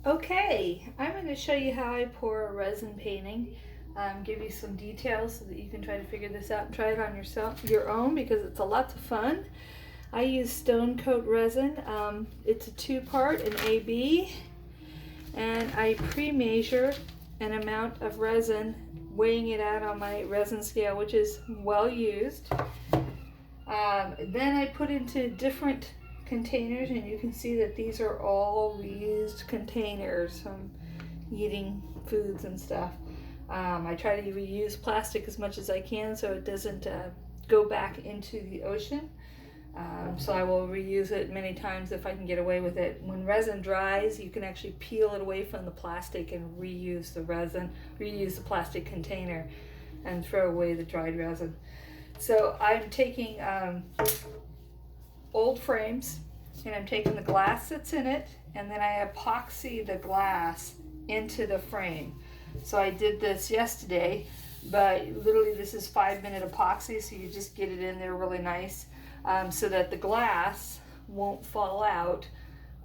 Okay, I'm going to show you how I pour a resin painting. Give you some details so that you can try to figure this out and try it on your own, because it's a lot of fun. I use stone coat resin. It's a two-part, an AB, and I pre-measure an amount of resin, weighing it out on my resin scale, which is well used. Then I put into different containers, and you can see that these are all reused containers from eating foods and stuff. I try to reuse plastic as much as I can so it doesn't go back into the ocean. So I will reuse it many times if I can get away with it. When resin dries, you can actually peel it away from the plastic and reuse the resin, reuse the plastic container, and throw away the dried resin. So I'm taking old frames, and I'm taking the glass that's in it, and then I epoxy the glass into the frame. So I did this yesterday, but literally this is 5-minute epoxy, so you just get it in there really nice, so that the glass won't fall out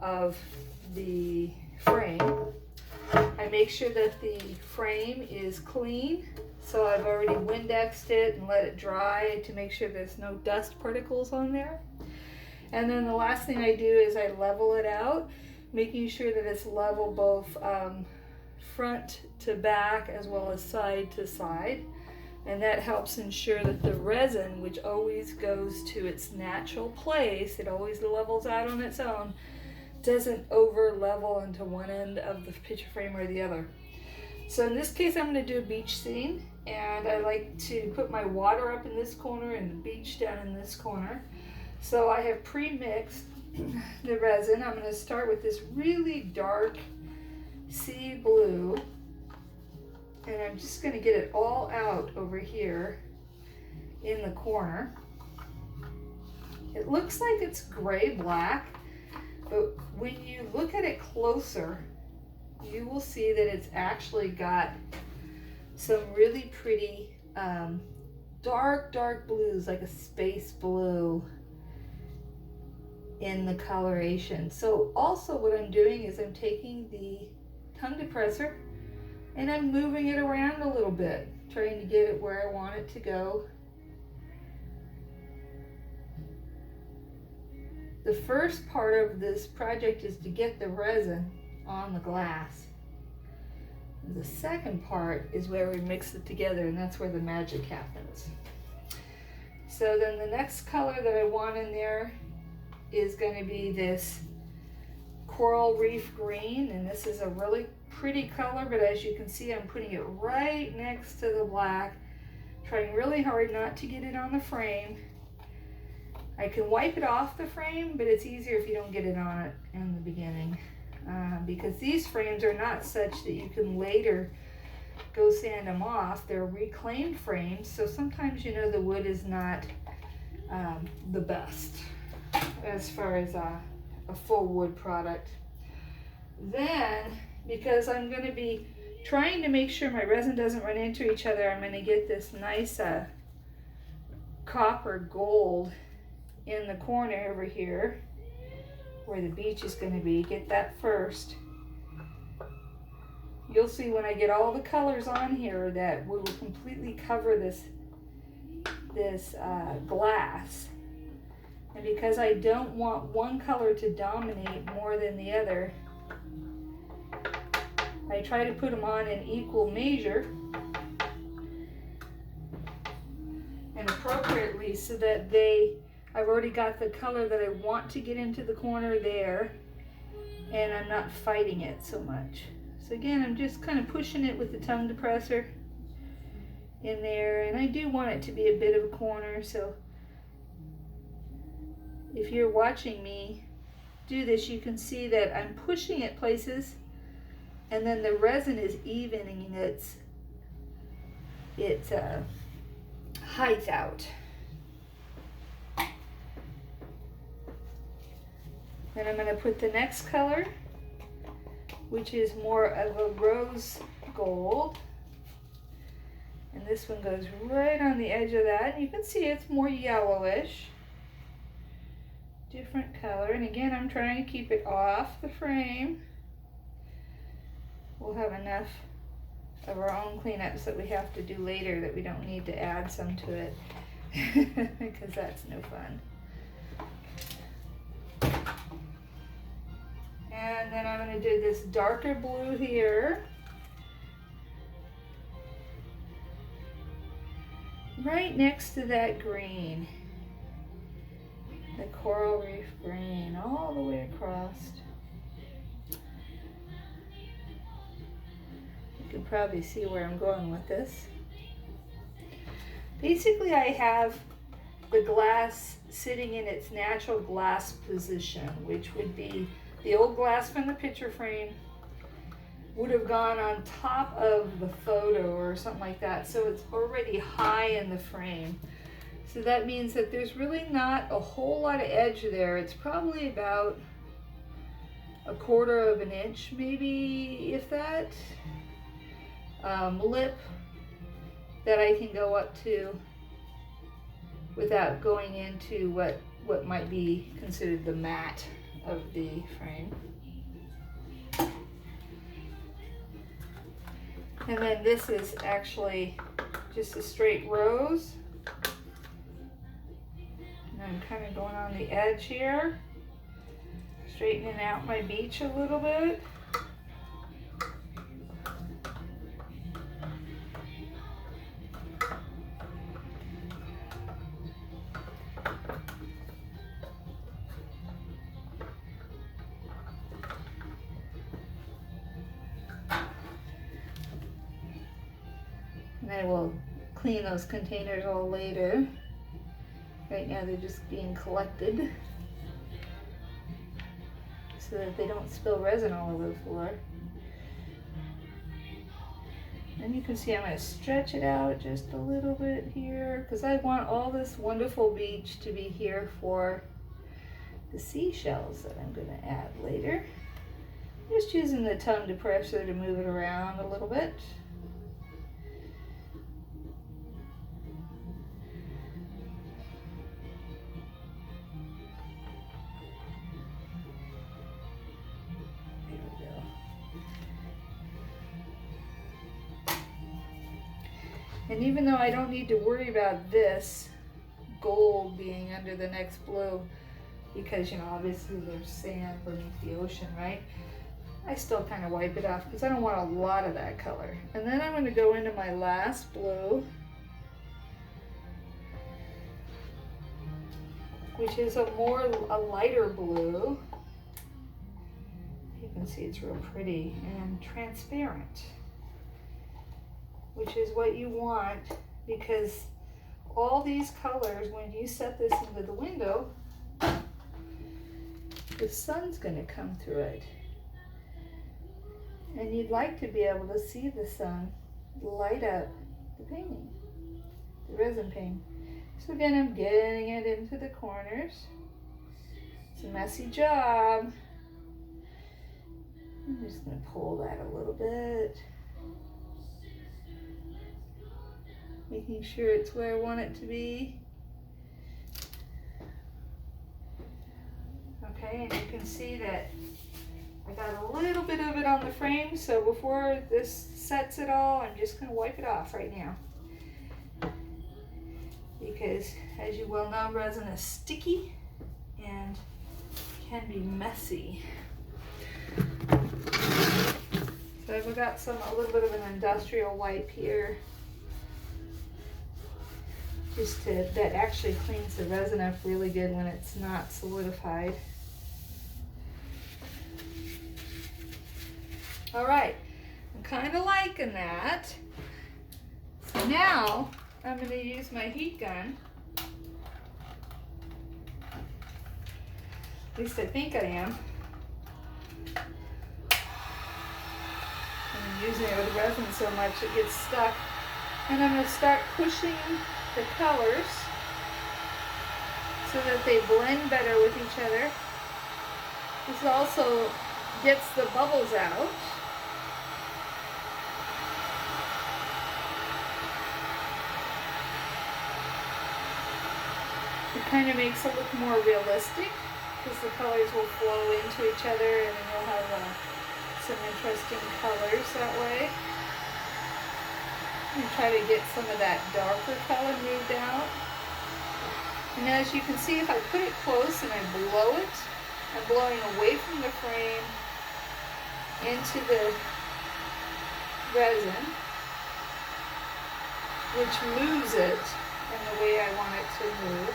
of the frame. I make sure that the frame is clean, so I've already Windexed it and let it dry to make sure there's no dust particles on there. And then the last thing I do is I level it out, making sure that it's level both front to back as well as side to side. And that helps ensure that the resin, which always goes to its natural place, it always levels out on its own, doesn't over level into one end of the picture frame or the other. So in this case, I'm going to do a beach scene, and I like to put my water up in this corner and the beach down in this corner. So I have pre-mixed the resin. I'm going to start with this really dark sea blue, and I'm just going to get it all out over here in the corner. It looks like it's gray-black, but when you look at it closer, you will see that it's actually got some really pretty dark blues, like a space blue in the coloration. So also what I'm doing is I'm taking the tongue depressor and I'm moving it around a little bit, trying to get it where I want it to go. The first part of this project is to get the resin on the glass. The second part is where we mix it together, and that's where the magic happens. So then the next color that I want in there is going to be this coral reef green, and this is a really pretty color, but as you can see, I'm putting it right next to the black, trying really hard not to get it on the frame. I can wipe it off the frame, but it's easier if you don't get it on it in the beginning, because these frames are not such that you can later go sand them off. They're reclaimed frames, so sometimes, you know, the wood is not the best as far as a full wood product. Then, because I'm going to be trying to make sure my resin doesn't run into each other, I'm going to get this nice copper gold in the corner over here where the beach is going to be. Get that first. You'll see when I get all the colors on here that we will completely cover this glass. And because I don't want one color to dominate more than the other, I try to put them on in equal measure and appropriately, so that I've already got the color that I want to get into the corner there, and I'm not fighting it so much. So again, I'm just kind of pushing it with the tongue depressor in there, and I do want it to be a bit of a corner, so if you're watching me do this, you can see that I'm pushing it places, and then the resin is evening its height out. Then I'm going to put the next color, which is more of a rose gold. And this one goes right on the edge of that. And you can see it's more yellowish. Different color. And again, I'm trying to keep it off the frame. we'll have enough of our own cleanups that we have to do later that we don't need to add some to it because that's no fun. And then I'm going to do this darker blue here. Right next to that green. The coral reef green all the way across. You can probably see where I'm going with this. Basically, I have the glass sitting in its natural glass position, which would be the old glass from the picture frame would have gone on top of the photo or something like that. So it's already high in the frame. So that means that there's really not a whole lot of edge there. It's probably about 1/4 of an inch, maybe, if that, lip that I can go up to without going into what might be considered the mat of the frame. And then this is actually just a straight rose. And I'm kind of going on the edge here, straightening out my beach a little bit. And I will clean those containers all later. Right now they're just being collected so that they don't spill resin all over the floor. And you can see I'm going to stretch it out just a little bit here because I want all this wonderful beach to be here for the seashells that I'm going to add later. Just using the tongue depressor to move it around a little bit. And even though I don't need to worry about this gold being under the next blue, because, you know, obviously there's sand beneath the ocean, right? I still kind of wipe it off because I don't want a lot of that color. And then I'm going to go into my last blue, which is a lighter blue. You can see it's real pretty and transparent, which is what you want, because all these colors, when you set this into the window, the sun's going to come through it. And you'd like to be able to see the sun light up the painting, the resin paint. So again, I'm getting it into the corners. It's a messy job. I'm just going to pull that a little bit, making sure it's where I want it to be. Okay, and you can see that I got a little bit of it on the frame, so before this sets it all, I'm just going to wipe it off right now. Because, as you well know, resin is sticky and can be messy. So I've got a little bit of an industrial wipe here, that actually cleans the resin up really good when it's not solidified. All right, I'm kind of liking that. So now I'm going to use my heat gun. At least I think I am. I'm using it with resin so much it gets stuck. And I'm going to start pushing the colors so that they blend better with each other. This also gets the bubbles out. It kind of makes it look more realistic because the colors will flow into each other and then you'll have some interesting colors that way. And try to get some of that darker color moved out. And as you can see, if I put it close and I blow it, I'm blowing away from the frame into the resin, which moves it in the way I want it to move.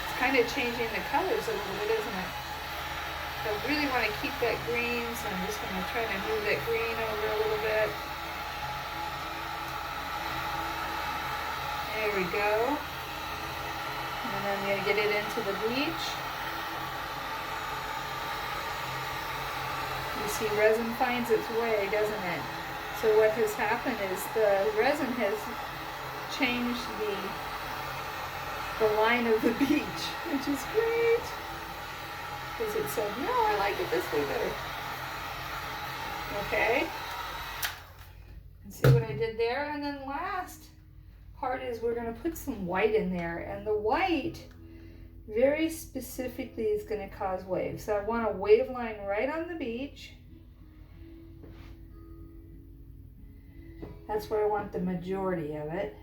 It's kind of changing the colors a little bit, isn't it? I really want to keep that green, so I'm just going to try to move that green over a little bit. There we go. And then I'm going to get it into the bleach. You see, resin finds its way, doesn't it? So what has happened is the resin has changed the line of the beach, which is great. Because it said, no, I like it this way better. Okay. And see what I did there? And then last part is we're going to put some white in there. And the white very specifically is going to cause waves. So I want a wave line right on the beach. That's where I want the majority of it.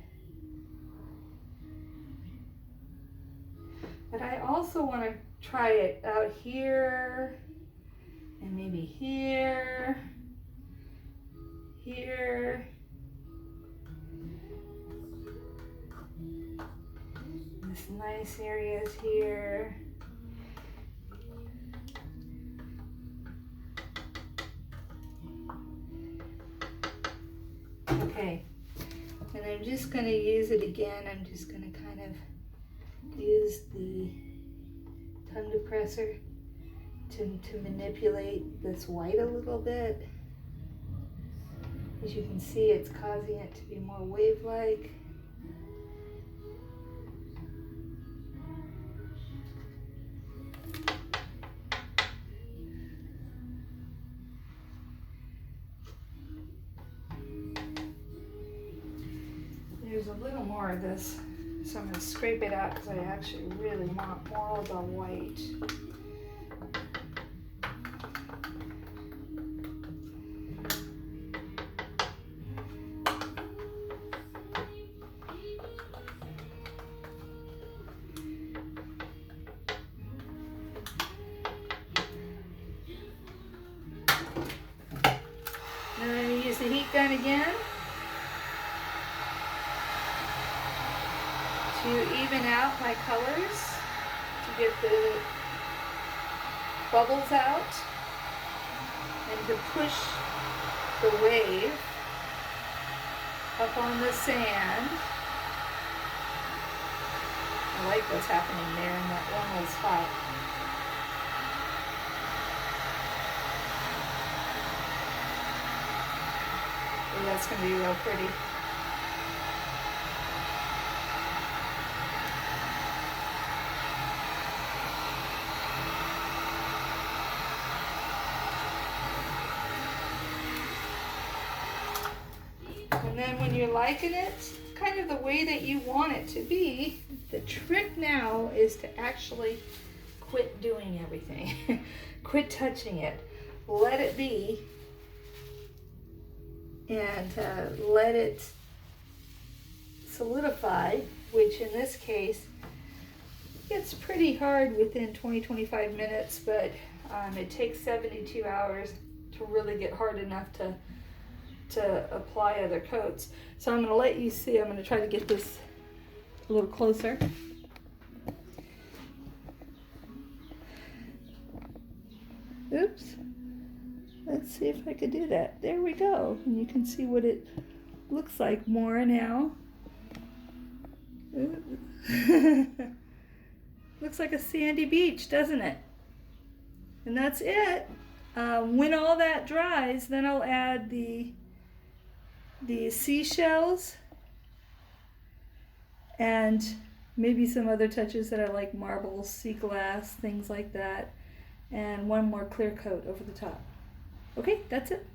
But I also want to try it out here, and maybe here, here. This nice areas here. Okay, and I'm just going to use it again. I'm just going to kind of use the tongue depressor to manipulate this white a little bit. As you can see, it's causing it to be more wave-like. There's a little more of this, so I'm going to scrape it out because I actually really want more of the white. And I'm going to use the heat gun again to even out my colors, to get the bubbles out, and to push the wave up on the sand. I like what's happening there in that one little spot. And that's going to be real pretty. And then when you're liking it, kind of the way that you want it to be, the trick now is to actually quit doing everything. Quit touching it. Let it be. And let it solidify, which in this case, it's pretty hard within 20-25 minutes, but it takes 72 hours to really get hard enough to apply other coats. So I'm going to let you see. I'm going to try to get this a little closer. Oops. Let's see if I could do that. There we go. And you can see what it looks like more now. Looks like a sandy beach, doesn't it? And that's it. When all that dries, then I'll add the seashells and maybe some other touches that I like, marbles, sea glass, things like that, and one more clear coat over the top. Okay, that's it.